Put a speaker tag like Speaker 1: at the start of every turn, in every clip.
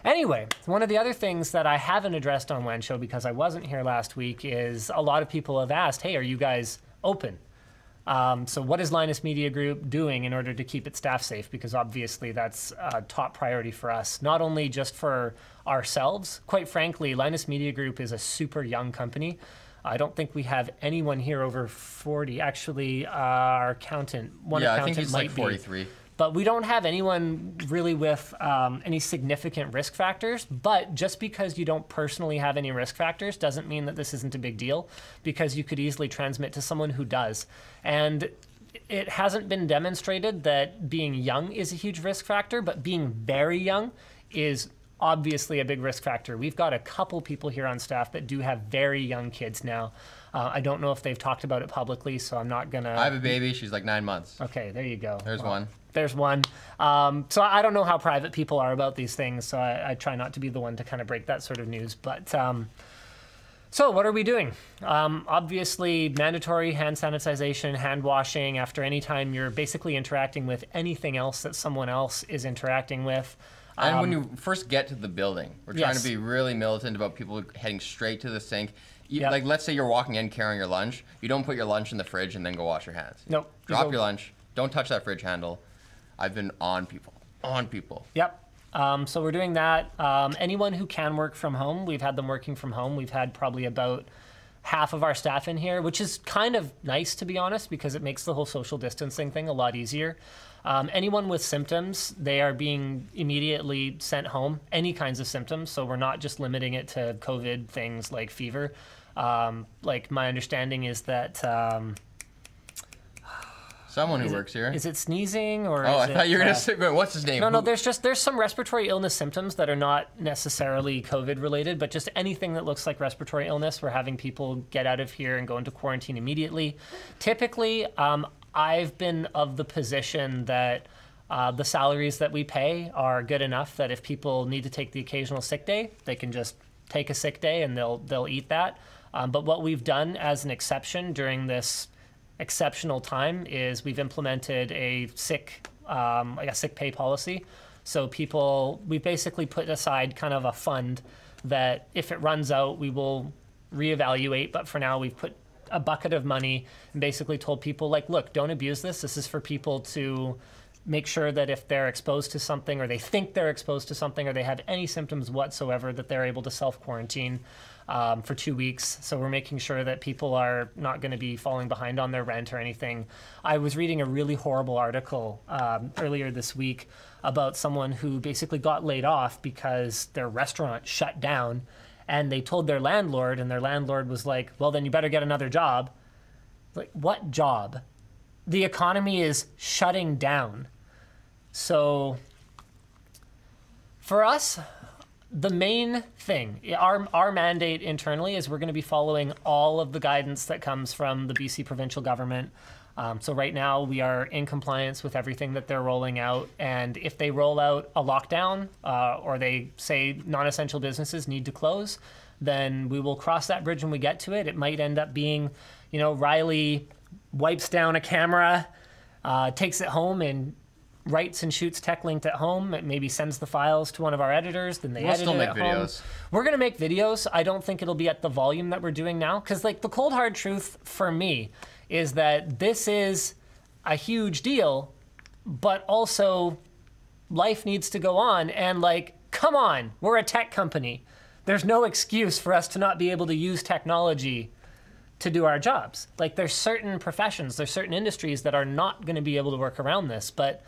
Speaker 1: Anyway, one of the other things that I haven't addressed on When Show because I wasn't here last week is a lot of people have asked, hey, are you guys open? So what is Linus Media Group doing in order to keep its staff safe? Because obviously that's a top priority for us, not only just for ourselves. Quite frankly, Linus Media Group is a super young company. I don't think we have anyone here over 40. Actually, our accountant,
Speaker 2: I think he's like 43.
Speaker 1: But we don't have anyone really with any significant risk factors. But just because you don't personally have any risk factors doesn't mean that this isn't a big deal, because you could easily transmit to someone who does. And it hasn't been demonstrated that being young is a huge risk factor, but being very young is obviously a big risk factor. We've got a couple people here on staff that do have very young kids now. I don't know if they've talked about it publicly, so I'm not gonna...
Speaker 2: I have a baby, she's like 9 months.
Speaker 1: Okay, there you go.
Speaker 2: There's one.
Speaker 1: There's one. So I don't know how private people are about these things, so I try not to be the one to kind of break that sort of news. But so what are we doing? Obviously, mandatory hand sanitization, hand washing after any time you're basically interacting with anything else that someone else is interacting with.
Speaker 2: And when you first get to the building, we're trying to be really militant about people heading straight to the sink. Like, let's say you're walking in carrying your lunch. You don't put your lunch in the fridge and then go wash your hands.
Speaker 1: Nope.
Speaker 2: Drop your lunch. Don't touch that fridge handle. I've been on people.
Speaker 1: Yep. So we're doing that. Anyone who can work from home, we've had them working from home. We've had probably about half of our staff in here, which is kind of nice, to be honest, because it makes the whole social distancing thing a lot easier. Anyone with symptoms, they are being immediately sent home, any kinds of symptoms. So we're not just limiting it to COVID things like fever. Like my understanding is that...
Speaker 2: Someone who works here.
Speaker 1: Is it sneezing or?
Speaker 2: Oh, I thought you were gonna say, what's his name?
Speaker 1: No, there's some respiratory illness symptoms that are not necessarily COVID related, but just anything that looks like respiratory illness. We're having people get out of here and go into quarantine immediately. Typically, I've been of the position that the salaries that we pay are good enough that if people need to take the occasional sick day, they can just take a sick day and they'll eat that. But what we've done as an exception during this exceptional time is we've implemented a sick pay policy. So we basically put aside kind of a fund that if it runs out, we will reevaluate. But for now, we've put a bucket of money and basically told people, like, look, don't abuse this. This is for people to make sure that if they're exposed to something or they think they're exposed to something or they have any symptoms whatsoever, that they're able to self-quarantine for 2 weeks. So we're making sure that people are not going to be falling behind on their rent or anything. I was reading a really horrible article earlier this week about someone who basically got laid off because their restaurant shut down, and they told their landlord, and their landlord was like, well, then you better get another job. Like, what job? The economy is shutting down. So for us, the main thing, our mandate internally is we're going to be following all of the guidance that comes from the BC provincial government. So right now we are in compliance with everything that they're rolling out. And if they roll out a lockdown or they say non-essential businesses need to close, then we will cross that bridge when we get to it. It might end up being, Riley wipes down a camera, takes it home and writes and shoots TechLinked at home. It maybe sends the files to one of our editors, then they edit it at home. We'll still make videos. We're going to make videos. I don't think it'll be at the volume that we're doing now, because like the cold hard truth for me is that this is a huge deal, but also life needs to go on. And like, come on, we're a tech company. There's no excuse for us to not be able to use technology to do our jobs. Like, there's certain professions, there's certain industries that are not going to be able to work around this, but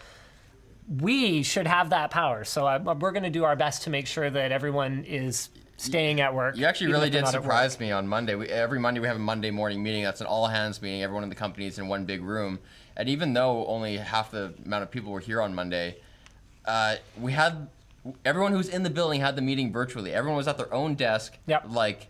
Speaker 1: we should have that power. So we're going to do our best to make sure that everyone is staying at work.
Speaker 2: You actually really did surprise me on Monday. Every Monday we have a Monday morning meeting. That's an all-hands meeting. Everyone in the company is in one big room. And even though only half the amount of people were here on Monday, we had everyone who's in the building had the meeting virtually. Everyone was at their own desk, like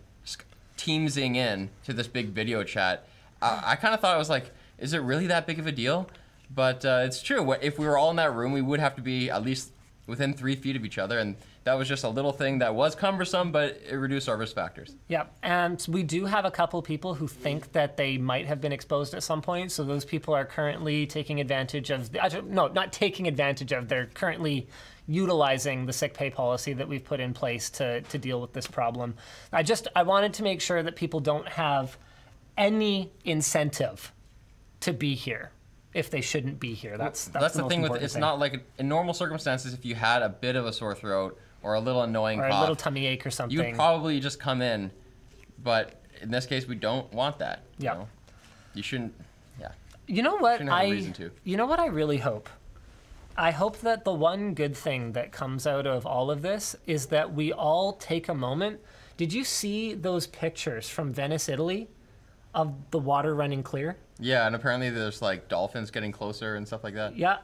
Speaker 2: teamsing in to this big video chat. I kind of thought it was like, is it really that big of a deal? But it's true. If we were all in that room, we would have to be at least within 3 feet of each other, and That was just a little thing that was cumbersome, but it reduced our risk factors.
Speaker 1: Yeah, and we do have a couple people who think that they might have been exposed at some point. So those people are currently taking advantage of, not taking advantage of, they're currently utilizing the sick pay policy that we've put in place to deal with this problem. I wanted to make sure that people don't have any incentive to be here if they shouldn't be here. That's
Speaker 2: the thing with it's not like in normal circumstances, if you had a bit of a sore throat or a little annoying
Speaker 1: or
Speaker 2: cough,
Speaker 1: a little tummy ache or something,
Speaker 2: you'd probably just come in. But in this case, we don't want that.
Speaker 1: Yeah.
Speaker 2: You know? You shouldn't. Yeah.
Speaker 1: You know what?
Speaker 2: Shouldn't have a reason to.
Speaker 1: You know what I really hope? I hope that the one good thing that comes out of all of this is that we all take a moment. Did you see those pictures from Venice, Italy, of the water running clear?
Speaker 2: Yeah, and apparently there's like dolphins getting closer and stuff like that.
Speaker 1: Yeah.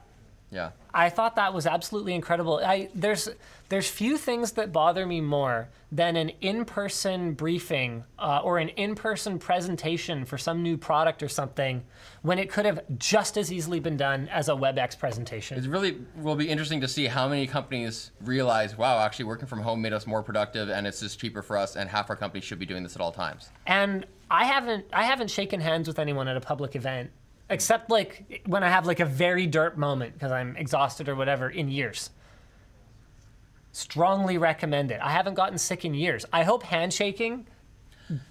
Speaker 2: Yeah.
Speaker 1: I thought that was absolutely incredible. There's few things that bother me more than an in-person briefing or an in-person presentation for some new product or something when it could have just as easily been done as a WebEx presentation.
Speaker 2: It really will be interesting to see how many companies realize, wow, actually working from home made us more productive and it's just cheaper for us and half our companies should be doing this at all times.
Speaker 1: And I haven't shaken hands with anyone at a public event except like when I have like a very derp moment because I'm exhausted or whatever in years. Strongly recommend it. I haven't gotten sick in years. I hope handshaking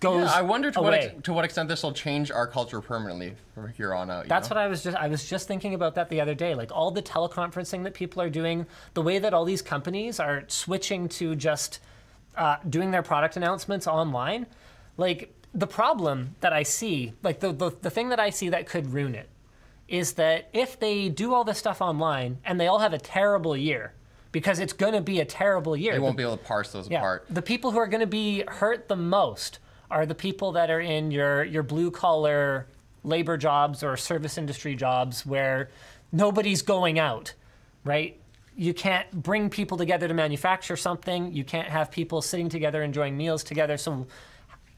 Speaker 1: goes
Speaker 2: I wonder
Speaker 1: away.
Speaker 2: to what extent this will change our culture permanently from here on out.
Speaker 1: That's what I was just thinking about that the other day. Like all the teleconferencing that people are doing, the way that all these companies are switching to just doing their product announcements online, like the problem that I see, like the thing that I see that could ruin it, is that if they do all this stuff online and they all have a terrible year, because it's going to be a terrible year.
Speaker 2: They won't be able to parse those apart.
Speaker 1: The people who are going to be hurt the most are the people that are in your blue-collar labor jobs or service industry jobs where nobody's going out, right? You can't bring people together to manufacture something. You can't have people sitting together enjoying meals together. So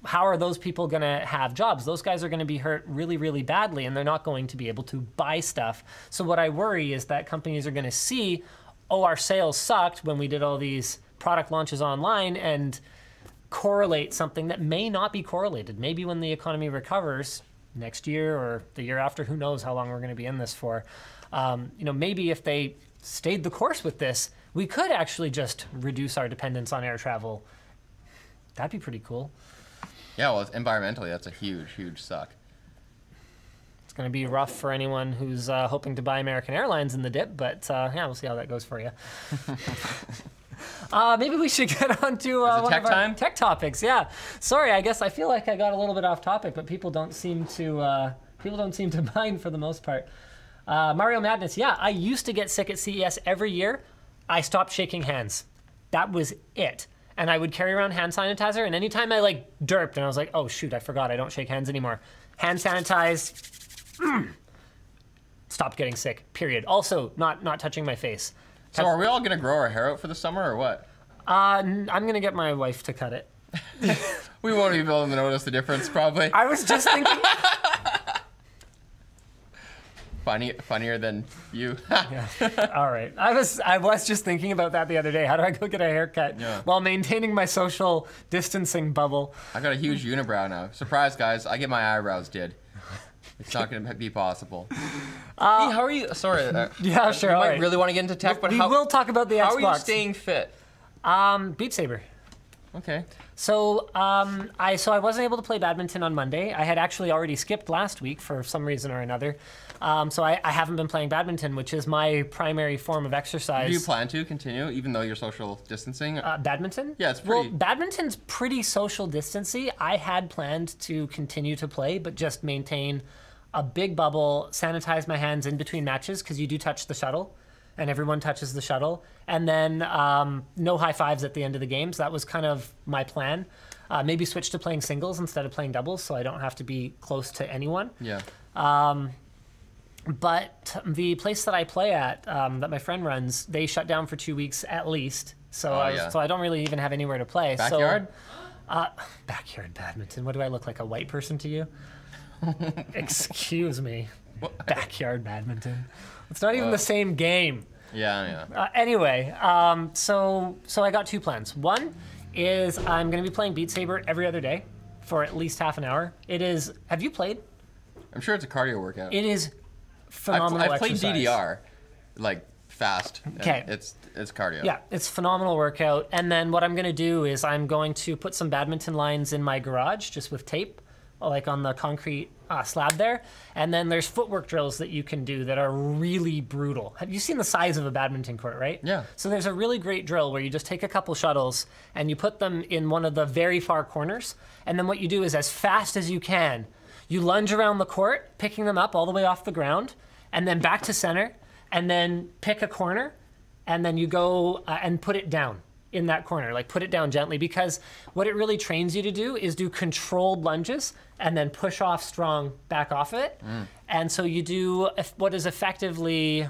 Speaker 1: how are those people going to have jobs? Those guys are going to be hurt really, really badly, and they're not going to be able to buy stuff. So what I worry is that companies are going to see, oh, our sales sucked when we did all these product launches online, and correlate something that may not be correlated. Maybe when the economy recovers next year or the year after, who knows how long we're going to be in this for. Maybe if they stayed the course with this, we could actually just reduce our dependence on air travel. That'd be pretty cool.
Speaker 2: Yeah, well, environmentally, that's a huge, huge suck.
Speaker 1: It's going to be rough for anyone who's hoping to buy American Airlines in the dip, but we'll see how that goes for you. Maybe we should get on to one of our tech topics. Yeah, sorry, I guess I feel like I got a little bit off topic, but people don't seem to mind for the most part. Mario Madness. Yeah, I used to get sick at CES every year. I stopped shaking hands. That was it. And I would carry around hand sanitizer, and anytime I like derped and I was like, oh shoot, I forgot I don't shake hands anymore. Hand sanitize. Stopped getting sick, period. Also, not touching my face.
Speaker 2: So are we all going to grow our hair out for the summer or what?
Speaker 1: I'm going to get my wife to cut it.
Speaker 2: We won't be able to notice the difference, probably.
Speaker 1: I was just thinking...
Speaker 2: Funnier than you.
Speaker 1: Yeah. All right. I was just thinking about that the other day. How do I go get a haircut while maintaining my social distancing bubble?
Speaker 2: I got a huge unibrow now. Surprise, guys. I get my eyebrows did. It's not going to be possible.
Speaker 3: How are you? Sorry.
Speaker 1: Yeah, sure.
Speaker 3: You might really want to get into tech, but
Speaker 1: we will talk about the Xbox.
Speaker 3: How are you staying fit?
Speaker 1: Beat Saber.
Speaker 2: Okay.
Speaker 1: So I wasn't able to play badminton on Monday. I had actually already skipped last week for some reason or another. So I haven't been playing badminton, which is my primary form of exercise.
Speaker 2: Do you plan to continue, even though you're social distancing?
Speaker 1: Badminton?
Speaker 2: Yeah, it's pretty...
Speaker 1: Well, badminton's pretty social distancing. I had planned to continue to play, but just maintain a big bubble, sanitize my hands in between matches, because you do touch the shuttle, and everyone touches the shuttle. And then no high fives at the end of the games. That was kind of my plan. Maybe switch to playing singles instead of playing doubles, so I don't have to be close to anyone.
Speaker 2: Yeah.
Speaker 1: But the place that I play at, that my friend runs, they shut down for 2 weeks at least. So so I don't really even have anywhere to play.
Speaker 2: Backyard?
Speaker 1: So, backyard badminton. What do I look like, a white person to you? Excuse me. Backyard badminton. It's not even the same game. Anyway, so I got 2 plans. One is I'm going to be playing Beat Saber every other day for at least half an hour. It is. Have you played?
Speaker 2: I'm sure it's a cardio workout.
Speaker 1: It is phenomenal.
Speaker 2: I've played
Speaker 1: exercise.
Speaker 2: DDR, like fast.
Speaker 1: Okay.
Speaker 2: It's cardio.
Speaker 1: Yeah, it's phenomenal workout. And then what I'm going to do is I'm going to put some badminton lines in my garage just with tape, like on the concrete slab there. And then there's footwork drills that you can do that are really brutal. Have you seen the size of a badminton court, right?
Speaker 2: Yeah.
Speaker 1: So there's a really great drill where you just take a couple shuttles and you put them in one of the very far corners. And then what you do is as fast as you can, you lunge around the court, picking them up all the way off the ground, and then back to center, and then pick a corner, and then you go and put it down in that corner, like put it down gently, because what it really trains you to do is do controlled lunges and then push off strong back off of it. And so you do what is effectively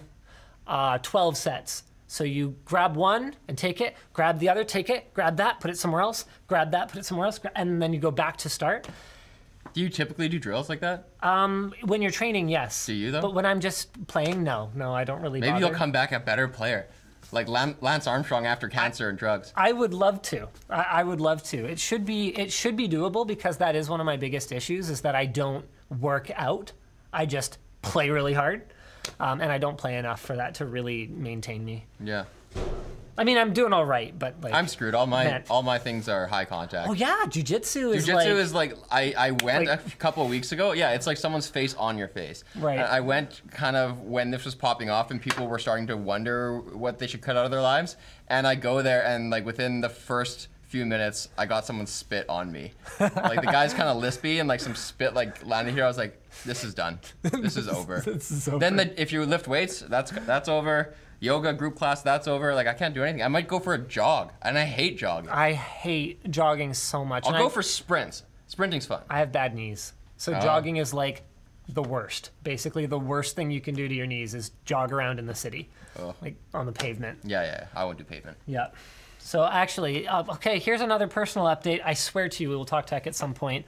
Speaker 1: 12 sets. So you grab one and take it, grab the other, take it, grab that, put it somewhere else, grab that, put it somewhere else, and then you go back to start.
Speaker 2: Do you typically do drills like that?
Speaker 1: When you're training, yes.
Speaker 2: Do you, though?
Speaker 1: But when I'm just playing, no, I don't really
Speaker 2: Maybe
Speaker 1: bother.
Speaker 2: you'll come back a better player. Like Lance Armstrong after cancer and drugs.
Speaker 1: I would love to. I would love to. It should be doable, because that is one of my biggest issues, is that I don't work out. I just play really hard, and I don't play enough for that to really maintain me.
Speaker 2: Yeah.
Speaker 1: I mean, I'm doing all right, but like
Speaker 2: I'm screwed. All
Speaker 1: man.
Speaker 2: my things are high contact.
Speaker 1: Oh yeah, jujitsu is
Speaker 2: Jiu-jitsu is like I went
Speaker 1: like-
Speaker 2: a couple of weeks ago. Yeah, it's like someone's face on your face.
Speaker 1: Right.
Speaker 2: I went kind of when this was popping off and people were starting to wonder what they should cut out of their lives. And I go there and like within the first few minutes, I got someone spit on me. Like the guy's kind of lispy and like some spit like landed here. I was like, this is done. This is over.
Speaker 1: This is over.
Speaker 2: Then if you lift weights, that's over. Yoga group class, that's over. Like I can't do anything. I might go for a jog, and I hate jogging.
Speaker 1: I hate jogging so much.
Speaker 2: I'll
Speaker 1: and
Speaker 2: go for sprints. Sprinting's fun.
Speaker 1: I have bad knees, so jogging is like the worst. Basically, the worst thing you can do to your knees is jog around in the city, like on the pavement.
Speaker 2: Yeah, I won't do pavement.
Speaker 1: Yeah. So actually, okay, here's another personal update. I swear to you, we will talk tech at some point.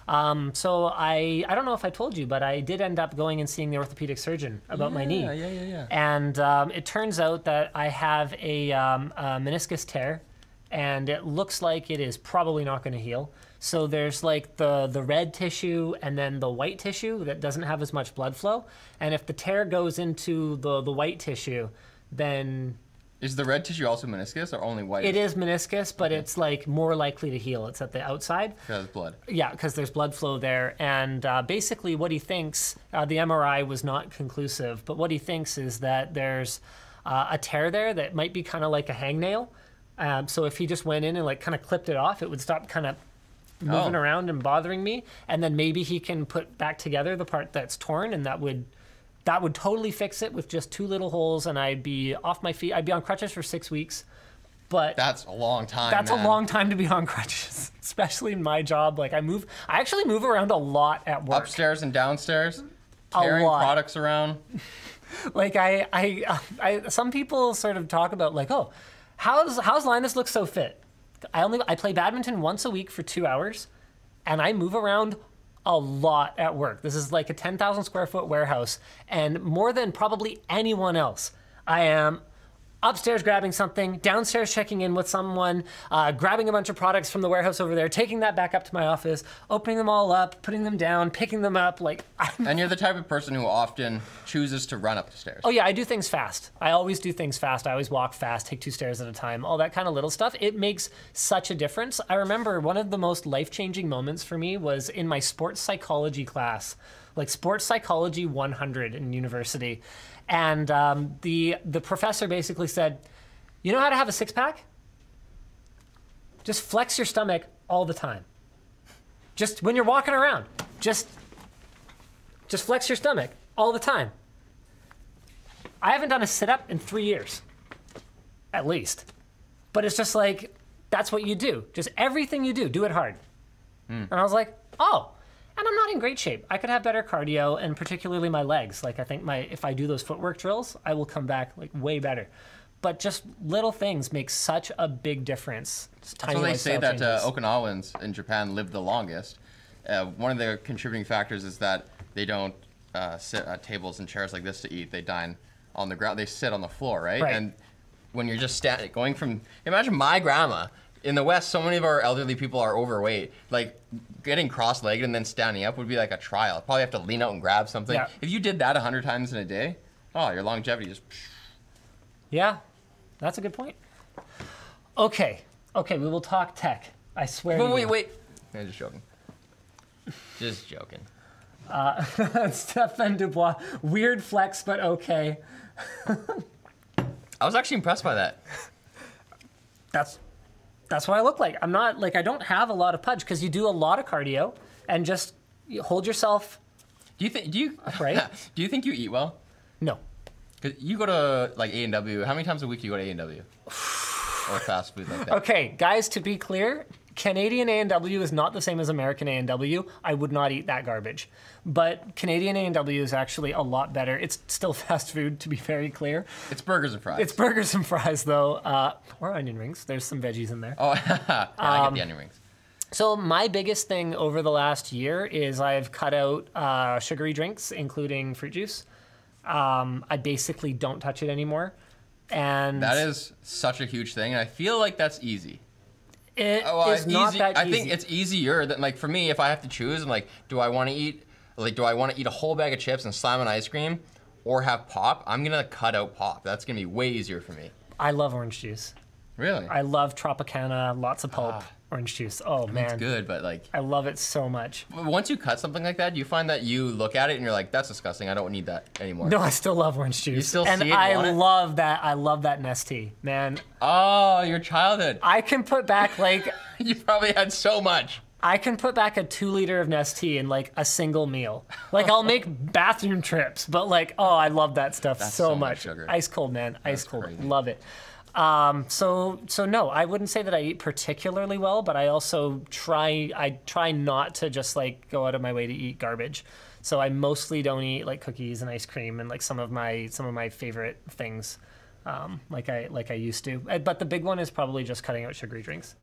Speaker 1: So I don't know if I told you, but I did end up going and seeing the orthopedic surgeon about my knee.
Speaker 2: Yeah.
Speaker 1: And it turns out that I have a meniscus tear, and it looks like it is probably not going to heal. So there's like the red tissue and then the white tissue that doesn't have as much blood flow. And if the tear goes into the white tissue, then
Speaker 2: Is the red tissue also meniscus or only white?
Speaker 1: it is meniscus, but it's like more likely to heal. It's at the outside.
Speaker 2: Because blood.
Speaker 1: Yeah, because there's blood flow there. And basically what he thinks, the MRI was not conclusive, but what he thinks is that there's a tear there that might be kind of like a hangnail. So if he just went in and like kind of clipped it off, it would stop kind of moving around and bothering me. And then maybe he can put back together the part that's torn, and that would totally fix it with just 2 little holes, and I'd be off my feet. I'd be on crutches for 6 weeks. But
Speaker 2: That's a long time.
Speaker 1: that's
Speaker 2: man.
Speaker 1: a long time to be on crutches, especially in my job. Like I actually move around a lot at work.
Speaker 2: Upstairs and downstairs,
Speaker 1: A
Speaker 2: carrying
Speaker 1: lot.
Speaker 2: products around.
Speaker 1: Like I some people sort of talk about like, oh, how's Linus look so fit? I play badminton once a week for 2 hours, and I move around a lot at work. This is like a 10,000 square foot warehouse, and more than probably anyone else, I am upstairs grabbing something, downstairs checking in with someone, grabbing a bunch of products from the warehouse over there, taking that back up to my office, opening them all up, putting them down, picking them up. Like,
Speaker 2: And you're the type of person who often chooses to run up the stairs.
Speaker 1: oh yeah, I do things fast. I always do things fast. I always walk fast, take 2 stairs at a time, all that kind of little stuff. It makes such a difference. I remember one of the most life-changing moments for me was in my sports psychology class, like sports psychology 100 in university. And the professor basically said, you know how to have a 6-pack? Just flex your stomach all the time. Just when you're walking around, just flex your stomach all the time. I haven't done a sit-up in 3 years, at least. But it's just like, that's what you do. Just everything you do it hard. And I was like, oh. And I'm not in great shape. I could have better cardio, and particularly my legs. Like I think if I do those footwork drills, I will come back like way better. But just little things make such a big difference.
Speaker 2: So they say that Okinawans in Japan live the longest. One of the contributing factors is that they don't sit at tables and chairs like this to eat. They dine on the ground. They sit on the floor, right?
Speaker 1: Right.
Speaker 2: And when you're just going from, imagine my grandma. In the West, so many of our elderly people are overweight. Like, getting cross-legged and then standing up would be like a trial. Probably have to lean out and grab something.
Speaker 1: Yeah.
Speaker 2: If you did that 100 times in a day, oh, your longevity just...
Speaker 1: Yeah, that's a good point. Okay, we will talk tech. I swear to you.
Speaker 2: Wait. I'm just joking. Just joking.
Speaker 1: Stephen Dubois, weird flex, but okay.
Speaker 2: I was actually impressed by that.
Speaker 1: That's what I look like. I'm not, like, I don't have a lot of pudge because you do a lot of cardio and just you hold yourself.
Speaker 2: Do you
Speaker 1: Right?
Speaker 2: Do you think you eat well?
Speaker 1: No.
Speaker 2: 'Cause you go to like A&W. How many times a week do you go to A&W? Or fast food like that?
Speaker 1: Okay, guys, to be clear, Canadian A&W is not the same as American A&W. I would not eat that garbage. But Canadian A&W is actually a lot better. It's still fast food, to be very clear.
Speaker 2: It's burgers and fries.
Speaker 1: It's burgers and fries, though, or onion rings. There's some veggies in there.
Speaker 2: Oh, yeah, I get the onion rings.
Speaker 1: So my biggest thing over the last year is I've cut out sugary drinks, including fruit juice. I basically don't touch it anymore. And
Speaker 2: That is such a huge thing, and I feel like that's easy.
Speaker 1: It is not that easy.
Speaker 2: I think it's easier than, like, for me, if I have to choose, I'm like, do I want to eat a whole bag of chips and slam on ice cream, or have pop? I'm gonna cut out pop. That's gonna be way easier for me.
Speaker 1: I love orange juice.
Speaker 2: Really?
Speaker 1: I love Tropicana, lots of pulp, orange juice. Oh, man.
Speaker 2: It's good, but like,
Speaker 1: I love it so much.
Speaker 2: once you cut something like that, do you find that you look at it and you're like, that's disgusting. I don't need that anymore.
Speaker 1: No, I still love orange juice.
Speaker 2: You still
Speaker 1: and
Speaker 2: see it,
Speaker 1: I
Speaker 2: want it?
Speaker 1: love that. I love that Nestea, man.
Speaker 2: Oh, your childhood.
Speaker 1: I can put back like
Speaker 2: You probably had so much.
Speaker 1: I can put back a 2 liter of Nestea in like a single meal. Like I'll make bathroom trips, but like, oh, I love that stuff so
Speaker 2: so much
Speaker 1: much.
Speaker 2: sugar.
Speaker 1: Ice cold, man. Ice cold.
Speaker 2: crazy.
Speaker 1: Love it. So no, I wouldn't say that I eat particularly well, but I also try not to just like go out of my way to eat garbage. So I mostly don't eat like cookies and ice cream and like some of my favorite things, like I used to. But the big one is probably just cutting out sugary drinks.